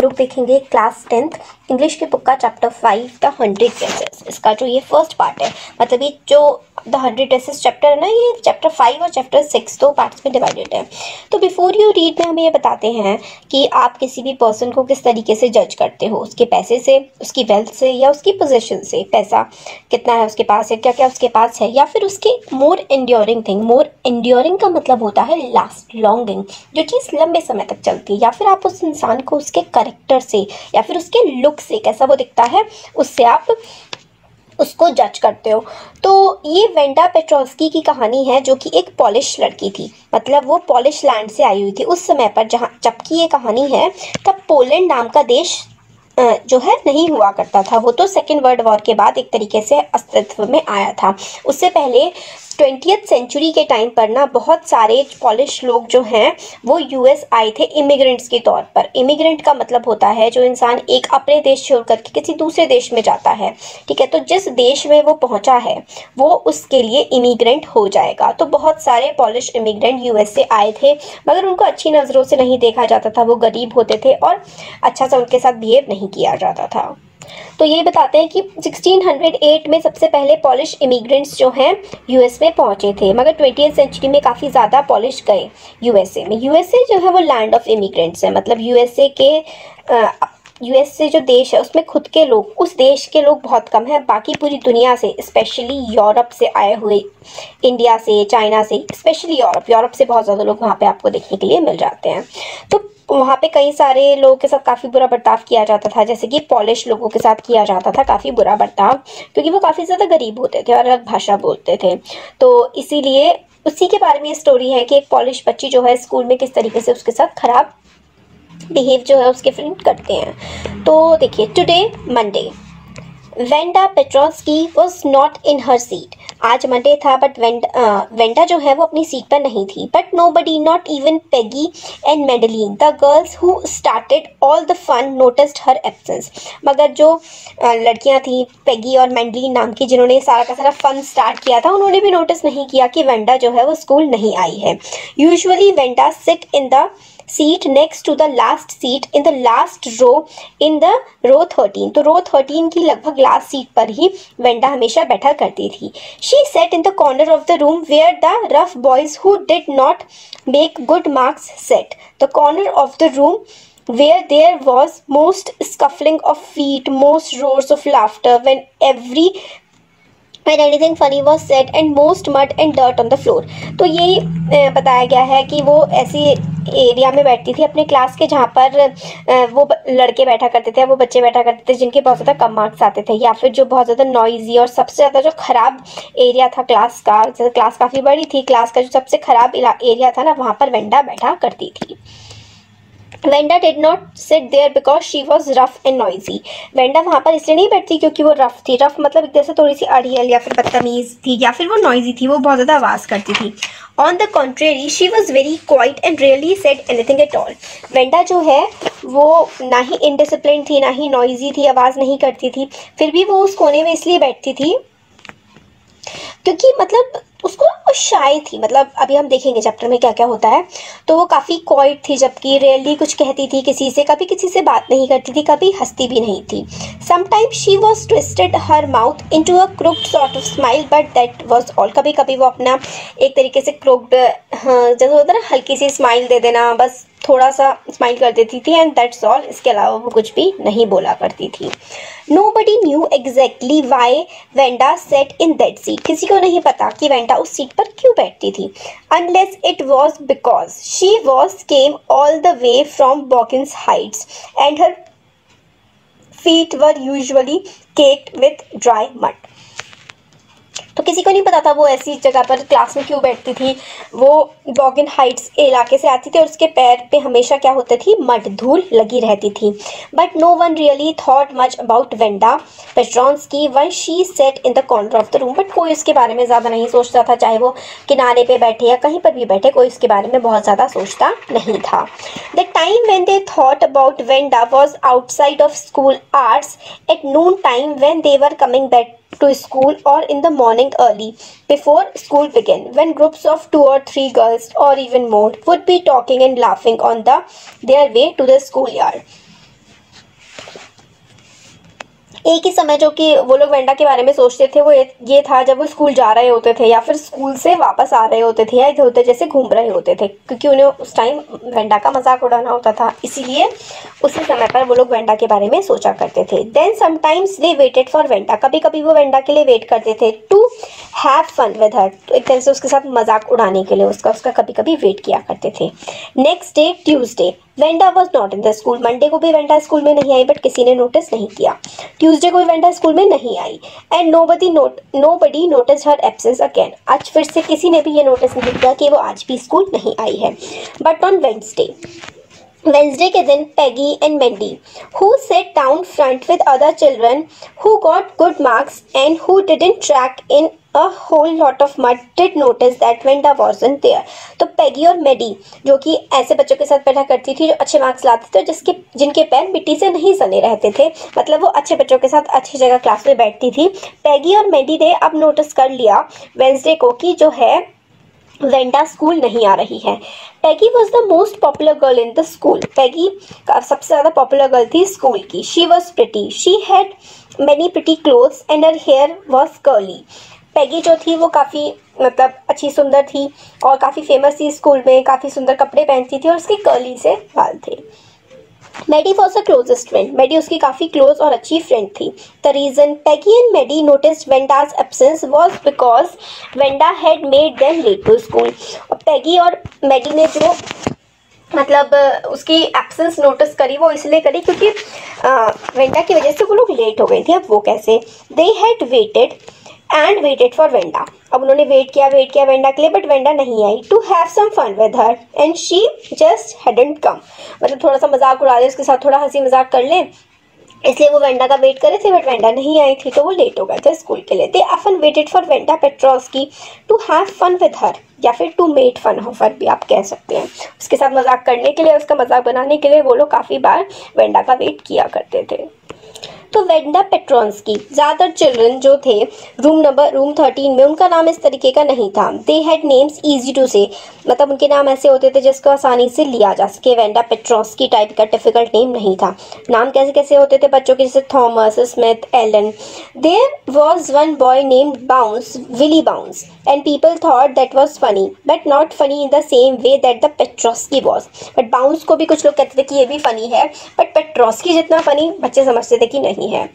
लोग देखेंगे class 10th English की बुक का चैप्टर 5 द 100 ड्रेसेस। इसका जो ये फर्स्ट पार्ट है, मतलब ये जो द 100 ड्रेसेस चैप्टर है ना, ये चैप्टर 5 और चैप्टर 6 दो पार्ट्स में डिवाइडेड है। तो बिफोर यू रीड में हमें ये बताते हैं कि आप किसी भी पर्सन को किस तरीके से जज करते हो, उसके पैसे से, उसकी वेल्थ से, या उसकी पोजीशन से। पैसा कितना है उसके पास, है क्या क्या उसके पास है, या फिर उसके मोर एंड्योरिंग थिंग। मोर एंड्योरिंग का मतलब होता है लास्ट, लॉन्गिंग, जो चीज़ लंबे समय तक चलती है। या फिर आप उस इंसान को उसके करेक्टर से या फिर उसके लुक से, कैसा वो दिखता है, उससे आप उसको जज करते हो। तो ये वेंडा पेट्रोस्की की कहानी है, जो कि एक पॉलिश लड़की थी, मतलब वो पॉलिश लैंड से आई हुई थी उस समय पर, जबकि ये कहानी है तब पोलैंड नाम का देश जो है नहीं हुआ करता था। वो तो सेकेंड वर्ल्ड वॉर के बाद एक तरीके से अस्तित्व में आया था। उससे पहले 20th सेंचुरी के टाइम पर ना बहुत सारे पॉलिश लोग जो हैं वो यूएस आए थे इमिग्रेंट्स के तौर पर। इमिग्रेंट का मतलब होता है जो इंसान एक अपने देश छोड़ करके किसी दूसरे देश में जाता है, ठीक है। तो जिस देश में वो पहुंचा है वो उसके लिए इमिग्रेंट हो जाएगा। तो बहुत सारे पॉलिश इमिग्रेंट यूएस से आए थे, मगर उनको अच्छी नज़रों से नहीं देखा जाता था। वो गरीब होते थे और अच्छा सा उनके साथ बिहेव नहीं किया जाता था। तो ये बताते हैं कि 1608 में सबसे पहले पॉलिश इमिग्रेंट्स जो हैं यूएस में पहुंचे थे, मगर 20th सेंचुरी में काफ़ी ज़्यादा पॉलिश गए यूएसए में। यूएसए जो है वो लैंड ऑफ इमिग्रेंट्स है, मतलब यूएसए जो देश है उसमें खुद के लोग, उस देश के लोग बहुत कम हैं। बाकी पूरी दुनिया से, स्पेशली यूरोप से आए हुए, इंडिया से, चाइना से, स्पेशली यूरोप से बहुत ज़्यादा लोग वहाँ पे आपको देखने के लिए मिल जाते हैं। तो वहाँ पे कई सारे लोगों के साथ काफ़ी बुरा बर्ताव किया जाता था, जैसे कि पॉलिश लोगों के साथ किया जाता था काफ़ी बुरा बर्ताव, क्योंकि वो काफ़ी ज़्यादा गरीब होते थे और अलग भाषा बोलते थे। तो इसीलिए उसी के बारे में ये स्टोरी है कि एक पॉलिश बच्ची जो है स्कूल में किस तरीके से उसके साथ खराब बिहेव जो है उसके फ्रेंड करते हैं। तो देखिए, today Monday, Wanda Petronski was not in her seat. आज मंडे था, बट वेंडा जो है वो अपनी सीट पर नहीं थी। But nobody, not even Peggy and Madeline, the girls who started all the fun, noticed her absence. मगर जो लड़कियां थी, पेगी और मेडलिन नाम की, जिन्होंने सारा का सारा फन स्टार्ट किया था, उन्होंने भी नोटिस नहीं किया कि वेंडा जो है वो स्कूल नहीं आई है। Usually Wanda sit in the seat next to the last seat in the last row in the row 13। तो रो 13 की लगभग लास्ट सीट पर ही वेंडा हमेशा बैठा करती थी। She sat in the corner of the room where the rough boys who did not make good marks sat. The corner of the room where there was most scuffling of feet, most roars of laughter when anything funny was said, and most mud and dirt on the floor। तो ये बताया गया है कि वो ऐसी area में बैठती थी अपने क्लास के, जहाँ पर वो लड़के बैठा करते थे, वो बच्चे बैठा करते थे जिनके बहुत ज़्यादा कम मार्क्स आते थे, या फिर जो बहुत ज़्यादा नॉइजी और सबसे ज़्यादा जो ख़राब एरिया था क्लास का, जैसे क्लास काफ़ी बड़ी थी, क्लास का जो सबसे ख़राब एरिया था ना, वहाँ पर वेंडा बैठा करती थी। Wanda did not sit there because she was rough and noisy. Wanda वहाँ पर इसलिए नहीं बैठती क्योंकि वो रफ थी। रफ मतलब एक तरह से थोड़ी सी अड़ियल या फिर बदतमीज थी, या फिर वो नॉइजी थी, वो बहुत ज़्यादा आवाज़ करती थी। On the contrary she was very quiet and really said anything at all. Wanda जो है वो ना ही इनडिसिप्लिन थी, ना ही नॉइजी थी, आवाज़ नहीं करती थी, फिर भी वो उस कोने में इसलिए बैठती थी क्योंकि मतलब उसको वो शाय थी। मतलब अभी हम देखेंगे चैप्टर में क्या क्या होता है। तो वो काफ़ी क्वाइट थी, जबकि रेयरली कुछ कहती थी किसी से, कभी किसी से बात नहीं करती थी, कभी हंसती भी नहीं थी। Sometimes she was twisted her mouth into a crooked sort of smile, but that was all. कभी कभी वो अपना एक तरीके से क्रुक्ड, हाँ जैसे होता है ना, हल्की सी स्माइल दे देना, बस थोड़ा सा स्माइल कर देती थी, एंड दैट्स ऑल। इसके अलावा वो कुछ भी नहीं बोला करती थी। Nobody knew exactly why Venda sat in that seat। किसी को नहीं पता कि वेंडा उस सीट पर क्यों बैठती थी। Unless it was because she came all the way from Bawkins Heights and her feet were usually caked with dry mud। तो किसी को नहीं पता था वो ऐसी जगह पर क्लास में क्यों बैठती थी। वो बॉगिन हाइट्स इलाके से आती थी और उसके पैर पे हमेशा क्या होती थी, मड, धूल लगी रहती थी। But no one really thought much about Wanda Petronski once she sat in the corner of the room. But कोई उसके बारे में ज़्यादा नहीं सोचता था, चाहे वो किनारे पे बैठे या कहीं पर भी बैठे, कोई उसके बारे में बहुत ज़्यादा सोचता नहीं था। The time when they thought about Wanda was outside of school hours at noon time, when they were coming back to school, or in the morning early before school began, when groups of 2 or 3 girls or even more would be talking and laughing on their way to the schoolyard। एक ही समय जो कि वो लोग Wanda के बारे में सोचते थे वो ये था जब वो स्कूल जा रहे होते थे या फिर स्कूल से वापस आ रहे होते थे या इधर उधर जैसे घूम रहे होते थे, क्योंकि उन्हें उस टाइम वेंडा का मजाक उड़ाना होता था, इसीलिए उसी समय पर वो लोग वेंडा के बारे में सोचा करते थे। Then sometimes they waited for Wanda, कभी कभी वो वेंडा के लिए वेट करते थे to have fun with her, तो एक तरह से उसके साथ मजाक उड़ाने के लिए उसका कभी कभी वेट किया करते थे। Next day Tuesday, Wanda was not in the school, Monday को भी वेंडा स्कूल में नहीं आई बट किसी ने नोटिस नहीं किया। ट्यूसडे को भी वेंडा स्कूल में नहीं आई and nobody notice her absence again, आज फिर से किसी ने भी ये नोटिस नहीं किया कि वो आज भी स्कूल नहीं आई है। बट ऑन वेंसडे के दिन Peggy and Mendy who set down front with other children who got good marks and who didn't track in a whole lot of mud did notice that Venda wasn't there। तो Peggy और मेडी जो कि ऐसे बच्चों के साथ बैठा करती थी जो अच्छे मार्क्स लाते थे, जिनके पैर मिट्टी से नहीं सने रहते थे, मतलब वो अच्छे बच्चों के साथ अच्छी जगह क्लास में बैठती थी। पेगी और मेडी ने अब नोटिस कर लिया वेंसडे को कि जो है वेंडा स्कूल नहीं आ रही है। Peggy was the most popular girl in the school, Peggy सबसे ज़्यादा पॉपुलर गर्ल थी स्कूल की। She was pretty, she had many pretty clothes and her hair was curly. Peggy जो थी वो काफ़ी मतलब अच्छी सुंदर थी और काफ़ी फेमस थी स्कूल में, काफ़ी सुंदर कपड़े पहनती थी और उसके कर्ली से बाल थे। Maddie was a closest friend, Maddie उसकी काफ़ी क्लोज और अच्छी फ्रेंड थी। The reason Peggy and Maddie noticed Wanda's absence was because Wanda had made them late to school. और पेगी और मेडी ने जो मतलब उसकी एब्सेंस नोटिस करी वो इसलिए करी क्योंकि वेंडा की वजह से वो लोग लेट हो गई थी। अब वो कैसे? They had weighted for Wanda, अब उन्होंने वेट किया वेंडा के लिए बट वेंडा नहीं आई। To have some fun with her and she just hadn't come, मतलब थोड़ा सा मजाक उड़ा ले उसके साथ, थोड़ा हंसी मजाक कर ले, इसलिए वो वेंडा का वेट करे थे बट वेंडा नहीं आई थी तो वो लेट हो गए थे स्कूल के लिए। They often waited for Wanda Petronski to have fun with her या फिर to made fun of her भी आप कह सकते हैं। उसके साथ मजाक करने के लिए, उसका मजाक बनाने के लिए वो लोग काफ़ी बार वेंडा का वेट किया करते थे। तो वेंडा पेट्रोन्स्की, ज़्यादातर चिल्ड्रन जो थे रूम 13 में, उनका नाम इस तरीके का नहीं था। They had names easy to say, मतलब उनके नाम ऐसे होते थे जिसको आसानी से लिया जा सके। वेंडा पेट्रोन्स्की टाइप का डिफिकल्ट नेम नहीं था। नाम कैसे कैसे होते थे बच्चों के, जैसे Thomas, Smith, Allen. There was one boy named Bounce, Willie Bounce, and people thought that was funny but not funny in the same way that the Petronski was. But Bounce को भी कुछ लोग कहते थे कि ये भी फनी है, बट पेट्रोस्की जितना फनी बच्चे समझते थे कि नहीं है।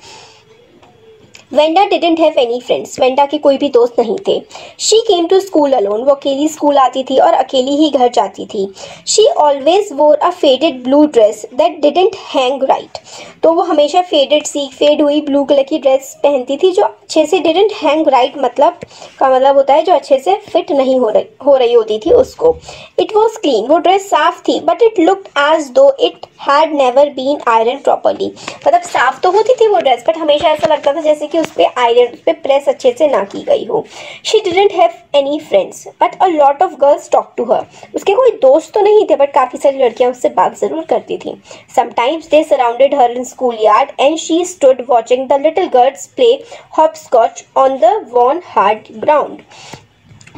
Wanda didn't have any friends, Wanda के कोई भी दोस्त नहीं थे। She came to school alone, वो अकेली स्कूल आती थी और अकेली ही घर जाती थी। She always wore a faded blue dress that didn't hang right, तो वो हमेशा फेड हुई ब्लू कलर की ड्रेस पहनती थी जो अच्छे से, डिडंट हैंग राइट मतलब का मतलब होता है जो अच्छे से फिट नहीं हो रही होती थी उसको। इट वॉज क्लीन, वो ड्रेस साफ थी, but it looked as though it had never been iron properly, मतलब साफ तो होती थी वो ड्रेस बट हमेशा ऐसा लगता था जैसे कि उस पे प्रेस अच्छे से ना की गई हो। She didn't have any friends but a lot of girls talk to her, उसके कोई दोस्त तो नहीं थे बट काफ़ी सारी लड़कियां उससे बात ज़रूर करती थी। Sometimes they surrounded her in school yard and she stood watching the little girls play hopscotch on the worn hard ground.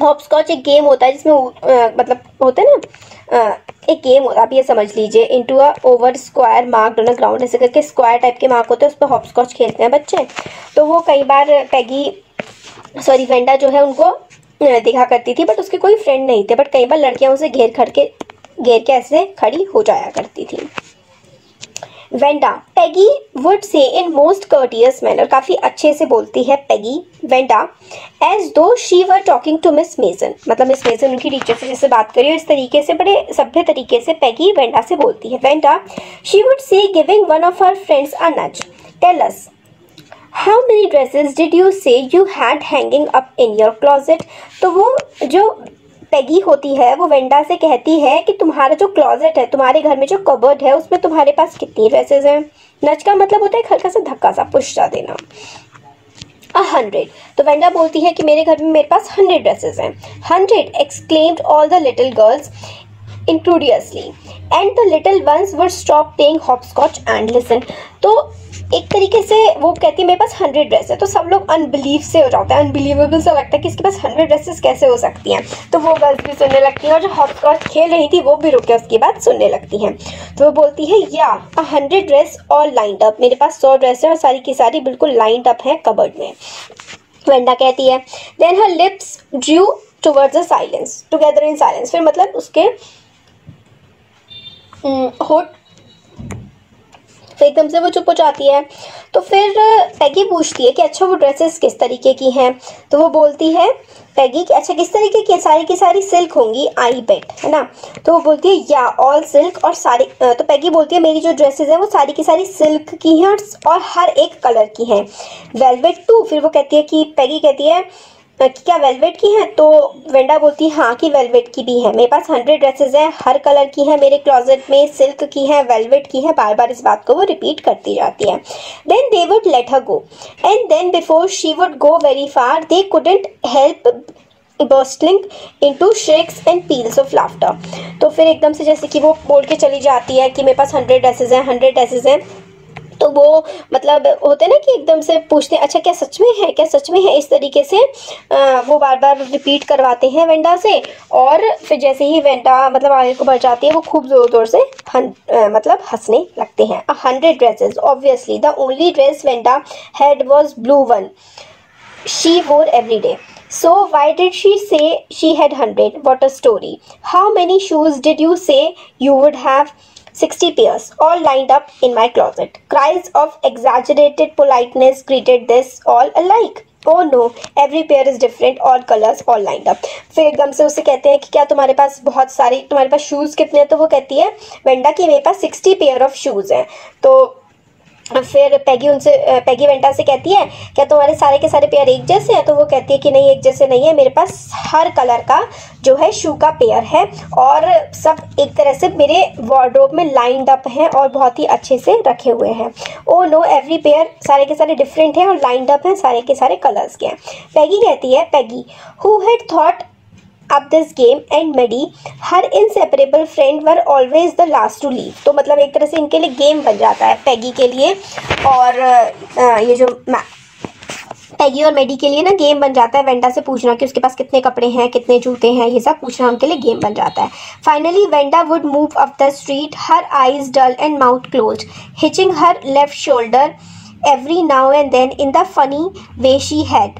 Hopscotch एक गेम होता है जिसमें मतलब होता है ना, एक गेम होता है, आप ये समझ लीजिए, into a over square marked on a ground, ऐसे करके स्क्वायर टाइप के मार्क होते हैं, उस पर हॉपस्कॉच खेलते हैं बच्चे। तो वो कई बार वेंडा जो है उनको देखा करती थी बट उसके कोई फ्रेंड नहीं थे, बट कई बार लड़कियां उसे घेर के ऐसे खड़ी हो जाया करती थी। Wanda, Peggy would say in most courteous manner, काफ़ी अच्छे से बोलती है Peggy Wanda, as though she were talking to Miss Mason, मतलब मिस मेसन उनकी टीचर से जैसे बात करी हो इस तरीके से, बड़े सभ्य तरीके से पेगी वेंडा से बोलती है। Wanda, she would say giving one of her friends a nudge, tell us how many dresses did you say you had hanging up in your closet. तो वो जो पेगी होती है वो वेंडा से कहती है कि तुम्हारा जो क्लोजेट है, तुम्हारे घर में जो कबर्ड है, उसमें तुम्हारे पास कितनी ड्रेसेस हैं। नच का मतलब होता है हल्का सा धक्का सा, पुश देना। 100, तो वेंडा बोलती है कि मेरे घर में मेरे पास 100 ड्रेसेस हैं। 100 exclaimed all the little girls incredulously and the little ones would stop playing hopscotch and listen। तो एक तरीके से वो कहती है मेरे पास 100 ड्रेस है, तो सब लोग अनबिलीव से हो जाता है, अनबिलीवेबल सा लगता है कि इसके पास 100 ड्रेसेस कैसे हो सकती हैं। तो वो गर्ल्स भी सुनने लगती हैं और जो हॉपस्कॉच खेल रही थी वो भी रुक के उसकी बात सुनने लगती हैं। तो वो बोलती है या 100 ड्रेस ऑल लाइंड अप, मेरे पास 100 ड्रेस है और सारी की सारी बिल्कुल लाइंड अप है कबर्ड में। वेंडा कहती है then her lips drew towards the silence together in silence, फिर मतलब उसके होठ तो एकदम से वो चुप हो जाती है। तो फिर पैगी पूछती है कि अच्छा वो ड्रेसेस किस तरीके की हैं। तो वो बोलती है पैगी कि अच्छा किस तरीके की, सारी की सारी सिल्क होंगी आई बेट, है ना। तो वो बोलती है या ऑल सिल्क, और सारी तो पैगी बोलती है मेरी जो ड्रेसेस है वो सारी की सारी सिल्क की हैं और हर एक कलर की हैं। वेलवेट टू, फिर वो कहती है कि पैगी कहती है कि क्या वेलवेट की है। तो वेंडा बोलती है हाँ कि वेलवेट की भी है, मेरे पास 100 ड्रेसेस हैं, हर कलर की है मेरे क्लोजेट में, सिल्क की है, वेलवेट की है। बार बार इस बात को वो रिपीट करती जाती है। Then they would let her go and then before she would go very far they couldn't help bursting into shrieks and peals of laughter। तो फिर एकदम से जैसे कि वो बोल के चली जाती है कि मेरे पास 100 ड्रेसेस हैं, 100 ड्रेसेस हैं। तो वो मतलब होते हैं ना कि एकदम से पूछते हैं अच्छा क्या सच में है, क्या सच में है, इस तरीके से वो बार बार रिपीट करवाते हैं वेंडा से। और फिर जैसे ही वेंडा मतलब आगे को बढ़ जाती है वो खूब ज़ोर ज़ोर से मतलब हंसने लगते हैं। 100 dresses obviously the only dress Wanda had was blue one she wore every day. So why did she say she had 100? What a story. How many shoes did you say you would have? 60 pairs, all lined up in my closet. Cries of exaggerated politeness greeted this all alike. Oh no, every pair is different, all colors, all lined up. फिर एकदम से उससे कहते हैं कि क्या तुम्हारे पास बहुत सारी, तुम्हारे पास शूज़ कितने हैं। तो वो कहती है वेंडा कि मेरे पास 60 पेयर ऑफ शूज़ हैं। तो फिर पैगी वेंडा से कहती है क्या तुम्हारे सारे के सारे पेयर एक जैसे हैं। तो वो कहती है कि नहीं एक जैसे नहीं है, मेरे पास हर कलर का जो है शू का पेयर है और सब एक तरह से मेरे वार्डरोब में लाइंड अप हैं और बहुत ही अच्छे से रखे हुए हैं। ओ नो एवरी पेयर, सारे के सारे डिफरेंट हैं और लाइंड अप हैं, सारे के सारे कलर्स के हैं। पैगी कहती है Peggy who had thought up this game and Maddie, her inseparable friend, were always the last to leave। तो मतलब एक तरह से इनके लिए गेम बन जाता है पैगी के लिए, और ये जो पैगी और मेडी के लिए ना गेम बन जाता है वेंडा से पूछना कि उसके पास कितने कपड़े हैं, कितने जूते हैं, ये सब पूछना उनके लिए गेम बन जाता है। Finally Wanda would move up the street, her eyes dull and mouth closed, hitching her left shoulder every now and then in the funny way she had,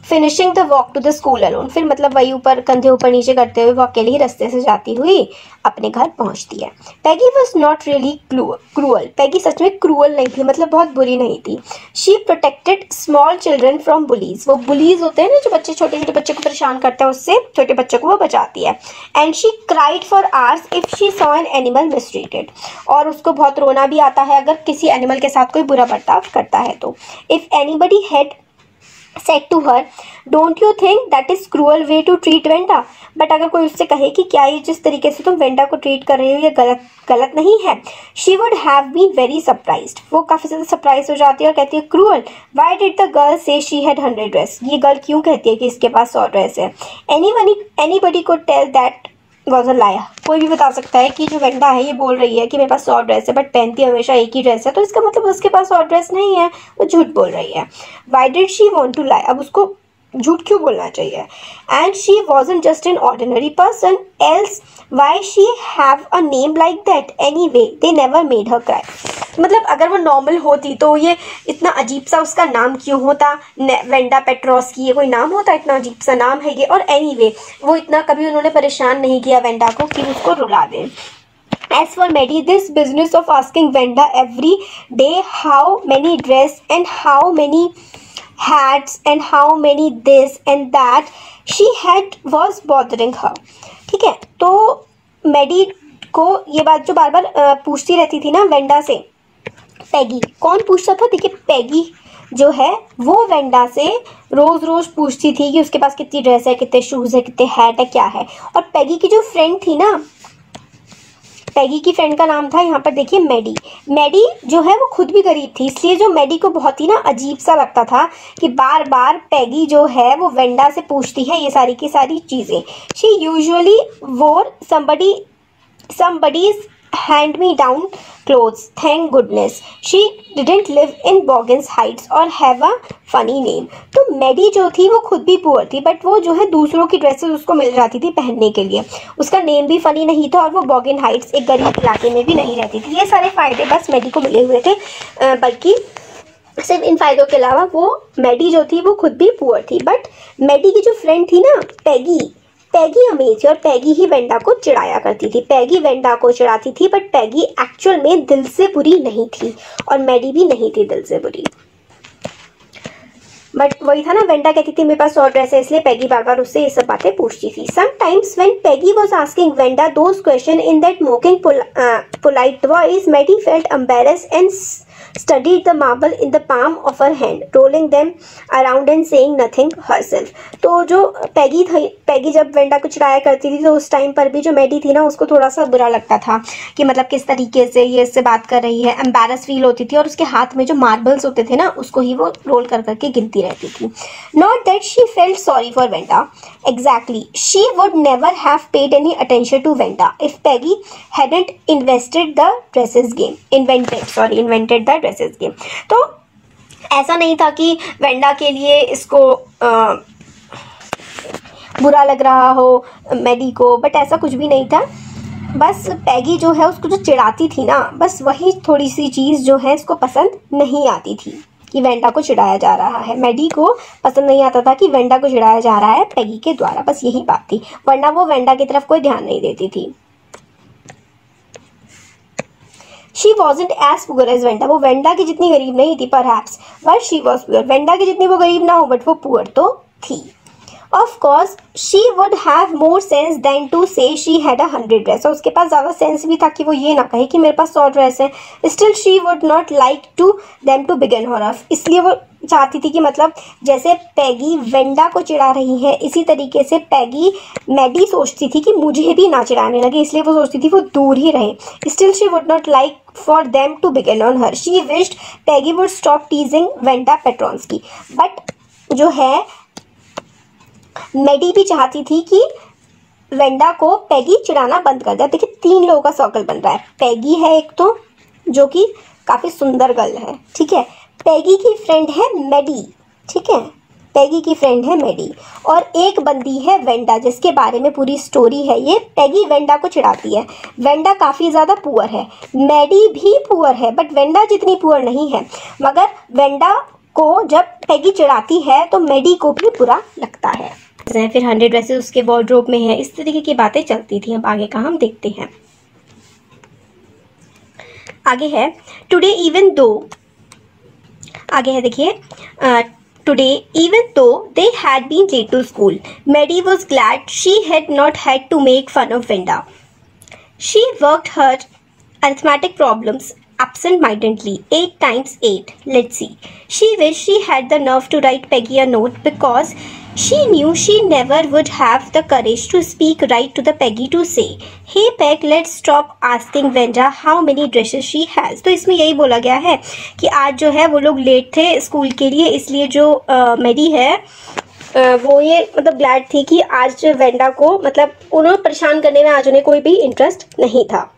finishing the walk to the school alone. फिर मतलब वही ऊपर कंधे ऊपर नीचे करते हुए वो अकेले ही रास्ते से जाती हुई अपने घर पहुंचती है। पैगी वॉज नॉट रियली क्रूअल, पैगी सच में क्रूअल नहीं थी, मतलब बहुत बुरी नहीं थी। She protected small children from bullies, वो बुलीज होते हैं ना जो बच्चे छोटे छोटे बच्चे को परेशान करते हैं, उससे छोटे बच्चों को वो बचाती है। And she cried for hours if she saw an animal mistreated, और उसको बहुत रोना भी आता है अगर किसी एनिमल के साथ कोई बुरा बर्ताव करता है तो। If anybody had said to her, don't you think that is cruel way to treat Wanda, but अगर कोई उससे कहे कि क्या ये जिस तरीके से तुम वेंडा को ट्रीट कर रहे हो ये गलत नहीं है, she would have been very surprised, वो काफ़ी ज़्यादा सरप्राइज हो जाती है और कहती है cruel, why did the girl say she had 100 dress, ये गर्ल क्यों कहती है कि इसके पास 100 ड्रेस है। anybody could tell that was a lie, कोई भी बता सकता है कि जो वेंडा है ये बोल रही है कि मेरे पास 100 ड्रेस है बट पहनती हमेशा एक ही ड्रेस है, तो इसका मतलब उसके पास 100 ड्रेस नहीं है, वो झूठ बोल रही है। Why did she want to lie, अब उसको झूठ क्यों बोलना चाहिए। And she wasn't just an ordinary person, else why she have a name like that anyway, they never made her cry, मतलब अगर वो नॉर्मल होती तो ये इतना अजीब सा उसका नाम क्यों होता, वेंडा पेट्रोस्की ये कोई नाम होता, इतना अजीब सा नाम है ये, और एनीवे वो इतना कभी उन्होंने परेशान नहीं किया वेंडा को कि उसको रुला दें। As for Maddie, this business of asking Venda every day how many dress and how many hats and how many this and that she had was bothering her, ठीक है। तो मैडी को ये बात जो बार बार पूछती रहती थी ना वेंडा से, पैगी कौन पूछता था, देखिए पैगी जो है वो वेंडा से रोज़ रोज़ पूछती थी कि उसके पास कितनी ड्रेस है, कितने शूज़ है, कितने हैट है, क्या है। और पैगी की जो फ्रेंड थी ना, पैगी की फ्रेंड का नाम था यहाँ पर देखिए मैडी। मैडी जो है वो खुद भी गरीब थी, इसलिए जो मैडी को बहुत ही ना अजीब सा लगता था कि बार बार पैगी जो है वो वेंडा से पूछती है ये सारी की सारी चीज़ें। शी यूजुअली वोर somebody's hand me down clothes, thank goodness she didn't live in Boggins Heights or have a funny name। तो मैडी जो थी वो खुद भी पुअर थी, बट वो जो है दूसरों की ड्रेसेस उसको मिल जाती थी पहनने के लिए, उसका नेम भी फनी नहीं था और वो बॉगिन हाइट्स एक गरीब इलाके में भी नहीं रहती थी। ये सारे फ़ायदे बस मैडी को मिले हुए थे, बल्कि सिर्फ इन फ़ायदों के अलावा वो मैडी जो थी वो खुद भी पुअर थी। बट मैडी की जो फ्रेंड थी ना पैगी अमीर थी और पैगी ही वेंडा को चिढ़ाया करती थी। पैगी वेंडा को चिढ़ाती थी, बट पैगी एक्चुअल में दिल से बुरी नहीं थी और मैडी भी नहीं थी दिल से बुरी। बट वही था ना, वेंडा कहती थी मेरे पास 100 ड्रेस है, इसलिए पैगी बार बार उससे ये सब बातें पूछती थी। Sometimes when Peggy was asking Wanda those question in that mocking polite voice, Maddie felt embarrassed and studied the marble in the palm of her hand, rolling them around and saying nothing herself। तो जो पैगी जब Wanda को चिढ़ाया करती थी तो उस time पर भी जो मैडी थी ना उसको थोड़ा सा बुरा लगता था कि मतलब किस तरीके से ये इससे बात कर रही है, एम्बैरस फील होती थी और उसके हाथ में जो मार्बल्स होते थे ना उसको ही वो रोल कर करके गिनती रहती थी। Not that she felt sorry for Wanda, exactly she would never have paid any attention to Wanda if Peggy hadn't invented the dresses game. तो ऐसा नहीं था कि वेंडा के लिए इसको बुरा लग रहा हो मैडी को, बट ऐसा कुछ भी नहीं था। बस पैगी जो है उसको जो चिढ़ाती थी ना, बस वही थोड़ी सी चीज़ जो है इसको पसंद नहीं आती थी कि वेंडा को चिढ़ाया जा रहा है। मैडी को पसंद नहीं आता था कि वेंडा को चिढ़ाया जा रहा है पैगी के द्वारा, बस यही बात थी, वरना वो वेंडा की तरफ कोई ध्यान नहीं देती थी। She wasn't as poor as Wanda, वो वेंडा की जितनी गरीब नहीं थी perhaps, but she was poor। Wanda की जितनी वो गरीब ना हो बट वो पुअर तो थी। Of course, she would have more sense than to say she had 100 dress, और उसके पास ज़्यादा सेंस भी था कि वो ये ना कहे कि मेरे पास 100 ड्रेस है। Still she would not like to them to begin her off, इसलिए वो चाहती थी कि मतलब जैसे पैगी वेंडा को चिढ़ा रही है इसी तरीके से पैगी मैडी सोचती थी कि मुझे भी ना चिढ़ाने लगे, इसलिए वो सोचती थी वो दूर ही रहे। Still she would not like for them to begin on her, she wished Peggy would stop teasing Wanda Petronski. But जो है मैडी भी चाहती थी कि वेंडा को पैगी चिढ़ाना बंद कर दे। देखिए 3 लोगों का सर्कल बन रहा है, पैगी है एक तो जो कि काफ़ी सुंदर गर्ल है, ठीक है, पैगी की फ्रेंड है मैडी, ठीक है, पैगी की फ्रेंड है मैडी, और एक बंदी है वेंडा जिसके बारे में पूरी स्टोरी है। ये पैगी वेंडा को चिढ़ाती है, वेंडा काफ़ी ज़्यादा पुअर है, मैडी भी पुअर है बट वेंडा जितनी पुअर नहीं है, मगर वेंडा को जब पैगी चिढ़ाती है तो मैडी को भी बुरा लगता है। फिर 100 ड्रेसेस उसके वार्डरोब में है, इस तरीके की बातें चलती थी। अब आगे का हम देखते हैं। आगे है टुडे इवन दो, आगे है देखिए today even though they had been late to school, Maddie was glad she had not had to make fun of Wanda. She worked her arithmetic problems absent-mindedly 8 times 8, let's see। She wished she had the nerve to write Peggy a note because she knew she never would have the courage to speak right to the Peggy to say, hey Peg, let's stop asking Wenda how many dresses she has। तो इसमें यही बोला गया है कि आज जो है वो लोग लेट थे स्कूल के लिए, इसलिए जो मैडी है वो ये मतलब ग्लैड थी कि आज वेंडा को मतलब उन्हें परेशान करने में आज उन्हें कोई भी इंटरेस्ट नहीं था।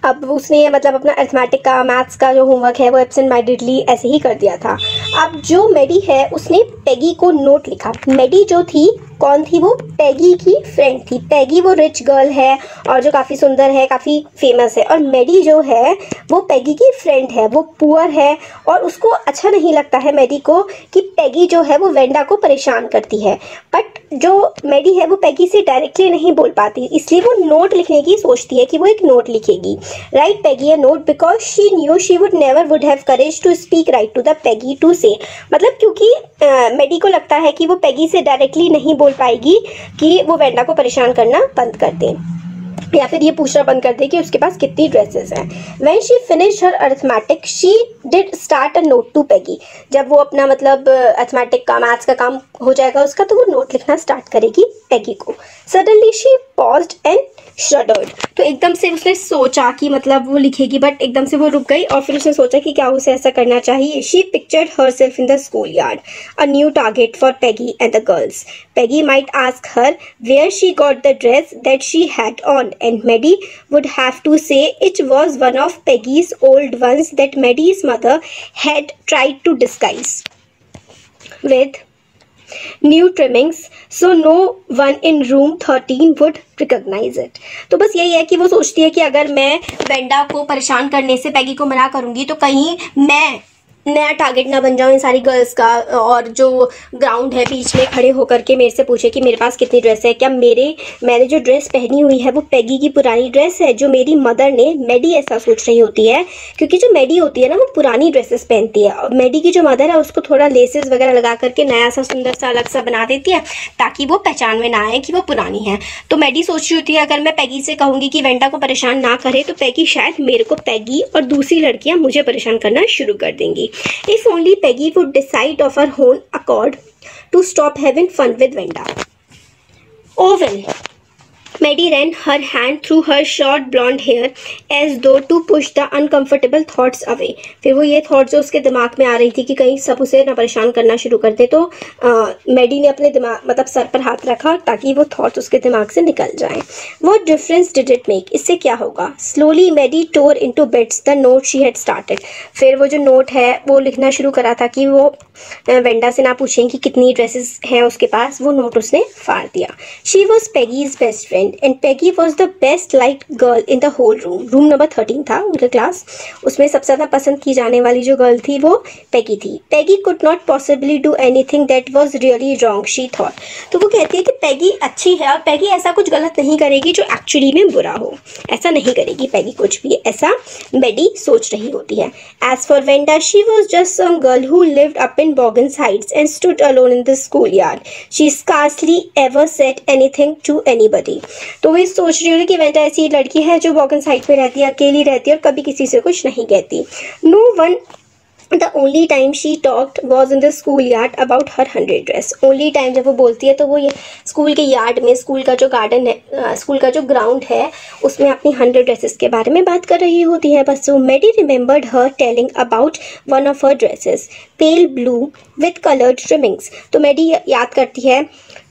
अब उसने मतलब अपना अर्थमेटिक का मैथ्स का जो होमवर्क है वो एब्सेंट माइंडेडली ऐसे ही कर दिया था। अब जो मैडी है उसने पैगी को नोट लिखा। मैडी जो थी कौन थी, वो पैगी की फ्रेंड थी। पैगी वो रिच गर्ल है और जो काफ़ी सुंदर है, काफ़ी फेमस है, और मैडी जो है वो पैगी की फ्रेंड है, वो पुअर है और उसको अच्छा नहीं लगता है मैडी को कि पैगी जो है वो वेंडा को परेशान करती है। बट जो मैडी है वो पैगी से डायरेक्टली नहीं बोल पाती, इसलिए वो नोट लिखने की सोचती है कि वो एक नोट लिखेगी। Write Peggy a note because she knew she would never would have courage to speak right to the Peggy to say, मतलब क्योंकि मैडी को लगता है कि वो पैगी से डायरेक्टली नहीं बोल पाएगी कि वो वेंडा को परेशान करना बंद कर दे या फिर ये पूछना बंद कर दे कि उसके पास कितनी ड्रेसेस हैं। When she finished her arithmetic, she did start a note to Peggy। जब वो अपना मतलब अर्थमेटिक का मैथ्स का काम हो जाएगा उसका तो वो नोट लिखना स्टार्ट करेगी पैगी को। Suddenly she paused and shuddered। तो एकदम से उसने सोचा कि मतलब वो लिखेगी, बट एकदम से वो रुक गई और फिर उसने सोचा कि क्या उसे ऐसा करना चाहिए। She pictured herself in the schoolyard, a new target for Peggy and the girls। Peggy might ask her where she got the dress that she had on, pond, and Maddie would have to say it was one of Peggy's old ones that Maddie's mother had tried to disguise with new trimmings, so no one in room 13 would recognize it. तो बस यही है कि वो सोचती है कि अगर मैं वेंडा को परेशान करने से पैगी को मना करूंगी तो कहीं मैं नया टारगेट ना बन जाऊँ इन सारी गर्ल्स का, और जो ग्राउंड है बीच में खड़े होकर के मेरे से पूछे कि मेरे पास कितनी ड्रेस है, क्या मैंने जो ड्रेस पहनी हुई है वो पैगी की पुरानी ड्रेस है जो मेरी मदर ने। मैडी ऐसा सोच रही होती है क्योंकि जो मैडी होती है ना वो पुरानी ड्रेसेस पहनती है, और मैडी की जो मदर है उसको थोड़ा लेसेस वगैरह लगा करके नया सा सुंदर सा अलग सा बना देती है ताकि वो पहचान में ना आए कि वो पुरानी है। तो मैडी सोच रही होती है अगर मैं पैगी से कहूँगी कि वेंडा को परेशान ना करे तो पैगी शायद मेरे को, पैगी और दूसरी लड़कियाँ मुझे परेशान करना शुरू कर देंगी। If only Peggy would decide of her own accord to stop having fun with Venda. Oh well. Maddie ran her hand through her short blonde hair as though to push the uncomfortable thoughts away. फिर वो ये thoughts जो उसके दिमाग में आ रही थी कि कहीं सब उसे ना परेशान करना शुरू कर दे, तो मैडी ने अपने दिमाग मतलब सर पर हाथ रखा ताकि वो थॉट्स उसके दिमाग से निकल जाएं। What difference did it make? इससे क्या होगा? Slowly Maddie tore into bits the note she had started. फिर वो जो नोट है वो लिखना शुरू करा था कि वो वेंडा से ना पूछें कि कितनी ड्रेसेस हैं उसके पास, वो नोट उसने फाड़ दिया। She was Peggy's best friend and Peggy was the best liked girl in the whole room. Room number 13 था उनका क्लास, उसमें सबसे ज़्यादा पसंद की जाने वाली जो गर्ल थी वो पैगी थी। Peggy could not possibly do anything that was really wrong, she thought. तो वो कहती है कि पैगी अच्छी है और पैगी ऐसा कुछ गलत नहीं करेगी जो एक्चुअली में बुरा हो, ऐसा नहीं करेगी पैगी कुछ भी, ऐसा मैडी सोच रही होती है। As for Venda, she was just some girl who lived up in Bogans Heights and stood alone in the schoolyard. She scarcely ever said anything to anybody. तो वो सोच रही होगी कि वेंडा ऐसी लड़की है जो बॉगन साइड में रहती है, अकेली रहती है और कभी किसी से कुछ नहीं कहती। No one, the only time she talked was in the schoolyard about her 100 dress. Only time जब वो बोलती है तो वो ये स्कूल के यार्ड में, स्कूल का जो गार्डन है, स्कूल का जो ग्राउंड है उसमें अपनी 100 ड्रेसेस के बारे में बात कर रही होती है बस। So Maddie remembered her telling about one of her dresses, pale blue with colored trimmings. तो मैडी याद करती है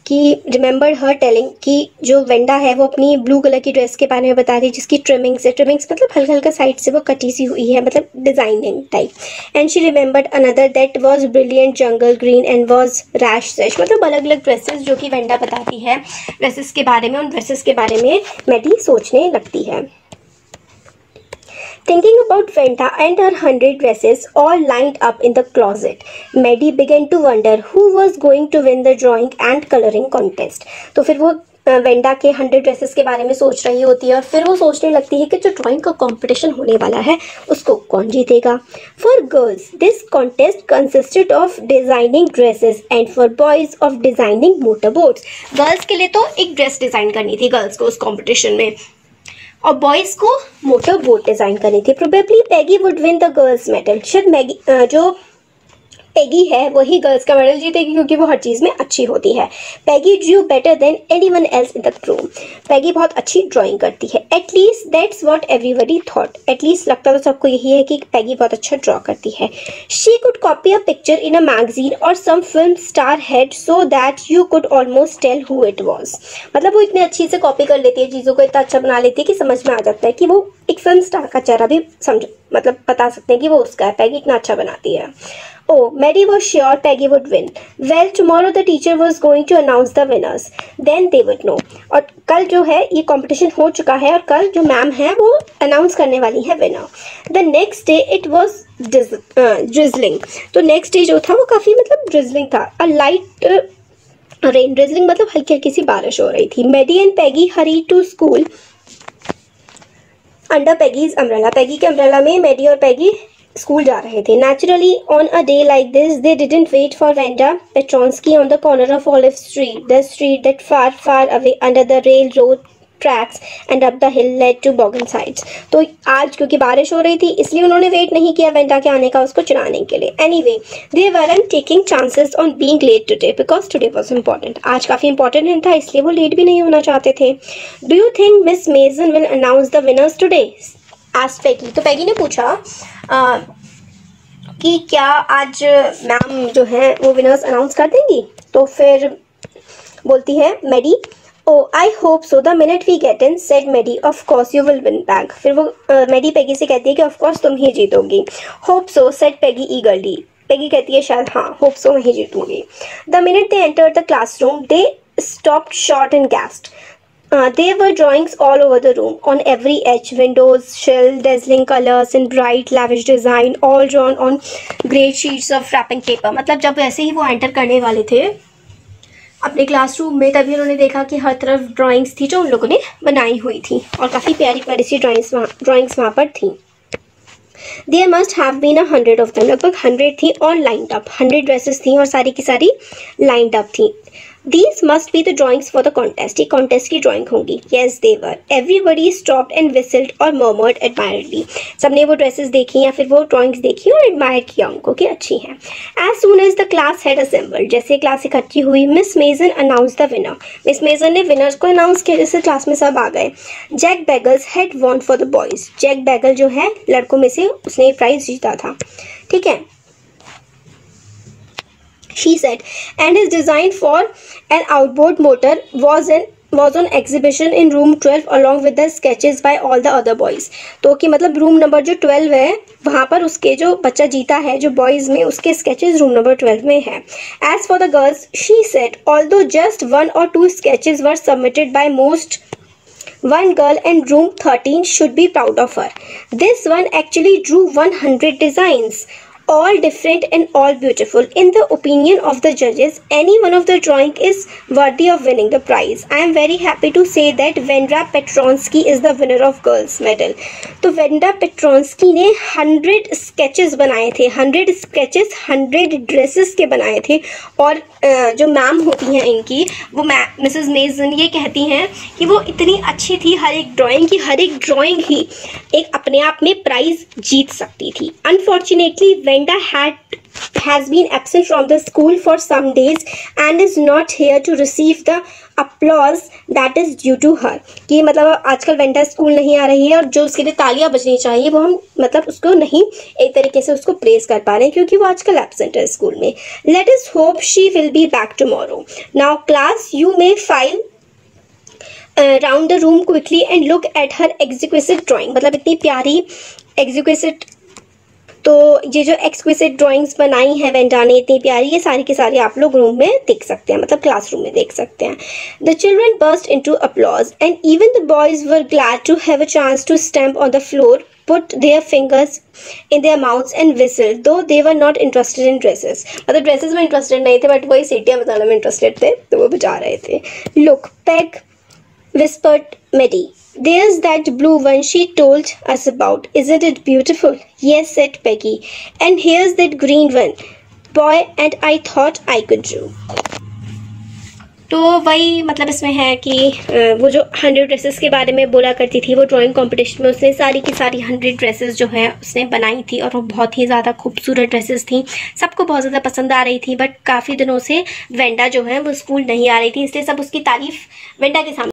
कि रिमेंबर हर टेलिंग कि जो वेंडा है वो अपनी ब्लू कलर की ड्रेस के बारे में बता रही है जिसकी ट्रिमिंग्स है, ट्रिमिंग्स मतलब हल्का हल्का साइड से वो कटी सी हुई है, मतलब designing type. And she remembered another that was brilliant jungle green and was rash sash. मतलब अलग अलग ड्रेसेस जो कि वेंडा बताती है ड्रेसेस के बारे में, उन ड्रेसेस के बारे में मैडी सोचने लगती है। Thinking about Venda and her 100 dresses all lined up in the closet, Maddie began to wonder who was going to win the drawing and coloring contest. तो फिर वो वेंडा के 100 ड्रेसेस के बारे में सोच रही होती है और फिर वो सोचने लगती है कि जो ड्राइंग का कंपटीशन होने वाला है उसको कौन जीतेगा। For girls this contest consisted of designing dresses and for boys of designing motor boats. Girls के लिए तो एक ड्रेस डिजाइन करनी थी गर्ल्स को उस कॉम्पिटिशन में, और बॉयज को मोटर बोट डिजाइन करनी थी। Probably Peggy would win the girls medal. शायद जो पैगी है वही गर्ल्स का मेडल जीतेगी क्योंकि वो हर चीज़ में अच्छी होती है। Peggy drew better than anyone else in the room. Peggy बहुत अच्छी ड्राइंग करती है। At least that's what everybody thought. At least लगता तो सबको यही है कि पैगी बहुत अच्छा ड्रॉ करती है। She could copy a picture in a magazine और some film star head so that you could almost tell who it was. मतलब वो इतने अच्छी से कॉपी कर लेती है, चीज़ों को इतना अच्छा बना लेती है कि समझ में आ जाता है कि वो एक फिल्म स्टार का चेहरा भी समझ मतलब बता सकते हैं कि वो उसका है। पैगी इतना अच्छा बनाती है। Oh, Maddie was sure Peggy would win. Well, tomorrow the teacher was going to announce the winners. Then they would know. और कल जो है ये कंपटीशन हो चुका है और कल जो मैम है वो अनाउंस करने वाली है winner. The next day it was drizzling. तो नेक्स्ट डे जो था वो काफ़ी मतलब ड्रिजलिंग था। A light rain, drizzling मतलब हल्की हल्की सी बारिश हो रही थी। Maddie and Peggy hurried to school under Peggy's umbrella. पैगी के अम्ब्रेला में मैडी और पैगी स्कूल जा रहे थे। Naturally, on a day like this, they didn't wait for Venda Petronsky on the corner of Olive Street, the street that far, far away under the railroad tracks and up the hill led to Bogans Heights. तो आज क्योंकि बारिश हो रही थी इसलिए उन्होंने wait नहीं किया वेंडा के आने का उसको चुराने के लिए। Anyway, they weren't taking chances on being late today because today was important. आज काफ़ी important दिन था इसलिए वो लेट भी नहीं होना चाहते थे। Do you think Miss Mason will announce the winners today? asked Peggy. तो पैगी ने पूछा कि क्या आज मैम जो है वो विनर्स अनाउंस कर देंगी। तो फिर बोलती है Maddie Oh, I hope so. The minute we get in, said Maddie. Of course you will win back. फिर वो Maddie Peggy से कहती है कि of course तुम ही जीतोगी. Hope so, said Peggy eagerly. Peggy कहती है शायद हाँ, hope so मैं ही जीतूंगी. The minute they entered the classroom, they stopped short and gasped. There were drawings all over the room, on every edge, windows, shell, dazzling colors and bright lavish design, all drawn on great sheets of wrapping paper. मतलब जब वैसे ही वो enter करने वाले थे अपने classroom में, तभी उन्होंने देखा कि हर तरफ ड्राइंग्स थी जो उन लोगों ने बनाई हुई थी और काफ़ी प्यारी प्यारी सी ड्राइंग्स वहाँ पर थी. There must have been 100 of them. लगभग 100 थी और लाइंड अप. 100 ड्रेसेस थी और सारी की सारी लाइंड अप थी. These must be the drawings for the contest. ये contest की drawing होंगी. Yes, they were. Everybody stopped and whistled or murmured admiringly. सबने वो dresses देखी या फिर वो drawings देखी और admire किया उनको कि अच्छी हैं. As soon as the class had assembled, जैसे क्लास इकट्ठी हुई, Miss Mason announced the winner. Miss Mason ने winners को announce किया जैसे क्लास में सब आ गए. Jack Bagels had won for the boys. Jack Bagel जो है लड़कों में से उसने प्राइज जीता था. ठीक है. She said, and his design for an outboard motor was on exhibition in room 12 along with the sketches by all the other boys. तो कि मतलब रूम नंबर जो 12 है वहाँ पर उसके जो बच्चा जीता है जो बॉयज़ में उसके sketches रूम नंबर 12 में है. As for the girls, she said, although just 1 or 2 sketches were submitted by most, one girl in room 13 should be proud of her. This one actually drew 100 designs, all different and all beautiful. In the opinion of the judges, any one of the drawing is worthy of winning the prize. I am very happy to say that Vendra Petronsky is the winner of girls medal. तो Wanda पेट्रोंस्की ने 100 sketches बनाए थे. 100 sketches 100 dresses के बनाए थे. और जो ma'am होती हैं इनकी, वो मिसेस मेजन ये कहती हैं कि वो इतनी अच्छी थी हर एक ड्राइंग ही एक अपने आप में प्राइज जीत सकती थी. Unfortunately Venda has been absent from the school for some days and is not here to receive the applause that is due to her. कि मतलब आजकल वेंडा स्कूल नहीं आ रही है और जो उसके लिए तालियां बजनी चाहिए वो हम मतलब उसको नहीं एक तरीके से उसको प्रेज कर पा रहे हैं क्योंकि वो आजकल एब्सेंट है स्कूल में. Let us hope she will be back tomorrow. Now class, you may file round the room quickly and look at her exquisite drawing. मतलब इतनी प्यारी exquisite, तो ये जो एक्सक्विजिट ड्राइंग्स बनाई हैं वेंडा ने इतनी प्यारी, ये सारी की सारी आप लोग रूम में देख सकते हैं, मतलब क्लासरूम में देख सकते हैं. The children burst into applause and even the boys were glad to have a chance to stamp on the floor, put their fingers in their mouths and whistle, though they were not interested in dresses. मतलब dresses में interested नहीं थे but वही सीटियाँ बजाने में interested थे तो वो बजा रहे थे. Look, Peg, whispered Maddie. There's that blue one she told us about. Isn't it beautiful? Yes, said Peggy. And here's that green one. Boy, and I thought I could do. तो वही मतलब इसमें है कि वो जो 100 ड्रेसेस के बारे में बोला करती थी, वो ड्राइंग कंपटीशन में उसने सारी की सारी 100 ड्रेसेस जो है उसने बनाई थी और वो बहुत ही ज़्यादा खूबसूरत ड्रेसेस थी. सबको बहुत ज़्यादा पसंद आ रही थी बट काफ़ी दिनों से वेंडा जो है वो स्कूल नहीं आ रही थी, इसलिए सब उसकी तारीफ़ वेंडा के सामने